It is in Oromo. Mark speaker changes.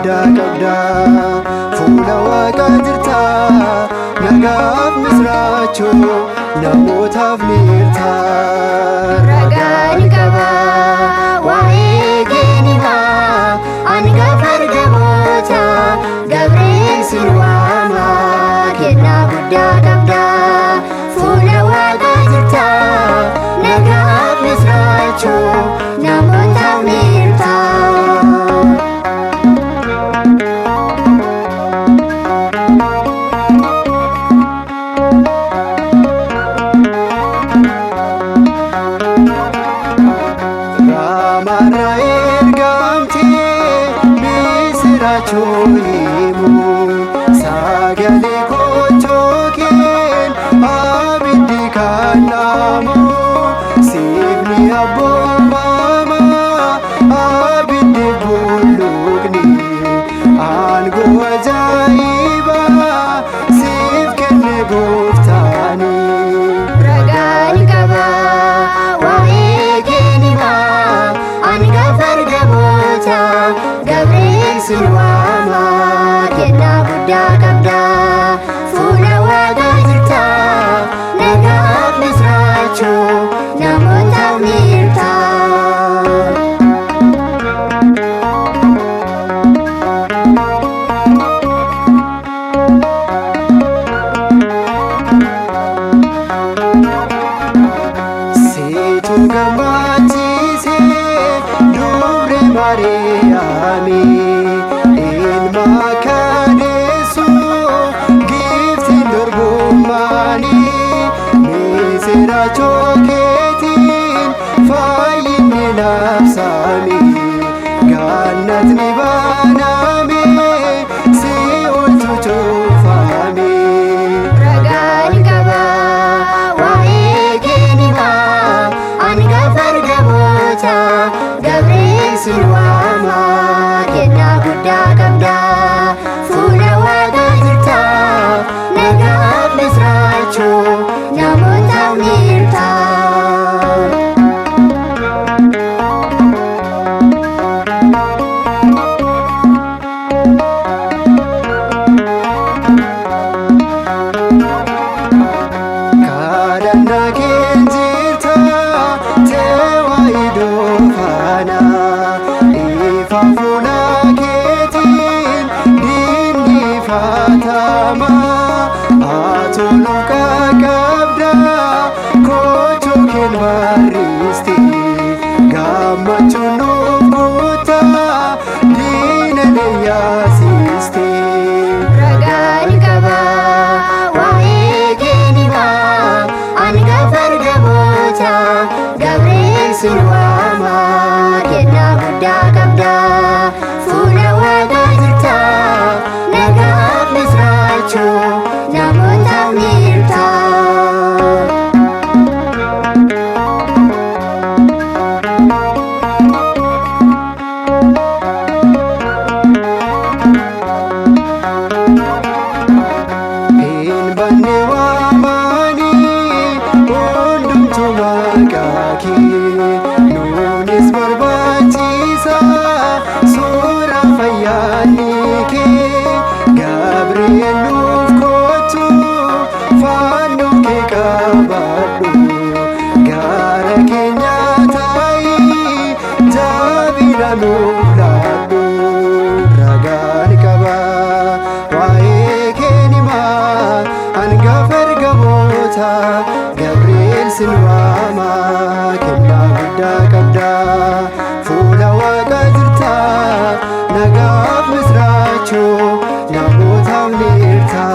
Speaker 1: guddaa qabda. Fuula Waaqaa jirta nagaaf misraachoo namootaaf ni hirta.
Speaker 2: Ragaan qaba waa'ee kee ni ba'a hangafa ergamoota Gabri'eel sin waama kennaa guddaa qabda. Fuula Waaqaa jirta nagaaf misraachoo namootaaf ni hirta.
Speaker 1: Ramarra ergamtee misraachoo himu sagalee gochoo keen abiddi kan dhaamu siifni abboomama abiddi bulluqni aangoo ajaa'ibaa siif kenne gooftaani.
Speaker 2: Ragaan qaba waa'ee kee ni ba'a hangafa ergamoota Gabri'eel sin waama kennaa guddaa qabda. Fuula Waaqaa jirta nagaaf misraachoo namootaaf ni hirta.
Speaker 1: Situ gammachiise dubre Maariyaami ilma kadeessu giftiin dorgommaani misraachoo keetiin fayyinni labsaami gannatni baname Si'ooltu cufaami.
Speaker 2: Ragaan qaba waa'ee kee ni ba'a hangafa ergamoota Gabri'eel sin waama kennaa guddaa qabda. Fuula Waaqaa jirta nagaaf misraachoo namootaaf ni hirta.
Speaker 1: Kadhannaa keen jirta teewaayidoo faana ifa fuula keetiin dinnifatama atoluuf qaqqabda kochoo keen barristi gammachuun nuuf guuta diinanii yaasisti.
Speaker 2: Ragaan qaba waa'ee kee ni ba'a hangafa ergamoota Gabri'eel sin waama kennaa guddaa qabda. Fuula Waaqaa jirta nagaaf misraachoo namootaaf ni hirta.
Speaker 1: Hin banne waamani hundumtu maqaa kee nuunis barbaachisa suura fayyaanni kee Gabri'eel nuuf kootu fannoo kee qabadhu gara keenya taa'i jabina nuuf laadhu. Ragaan qaba waa'ee kee ni ba'a hangafa ergamoota Gabri'eel sin waama kennaa guddaa qabda. Fuula Waaqaa jirta nagaaf misraachoo namootaaf ni hirta.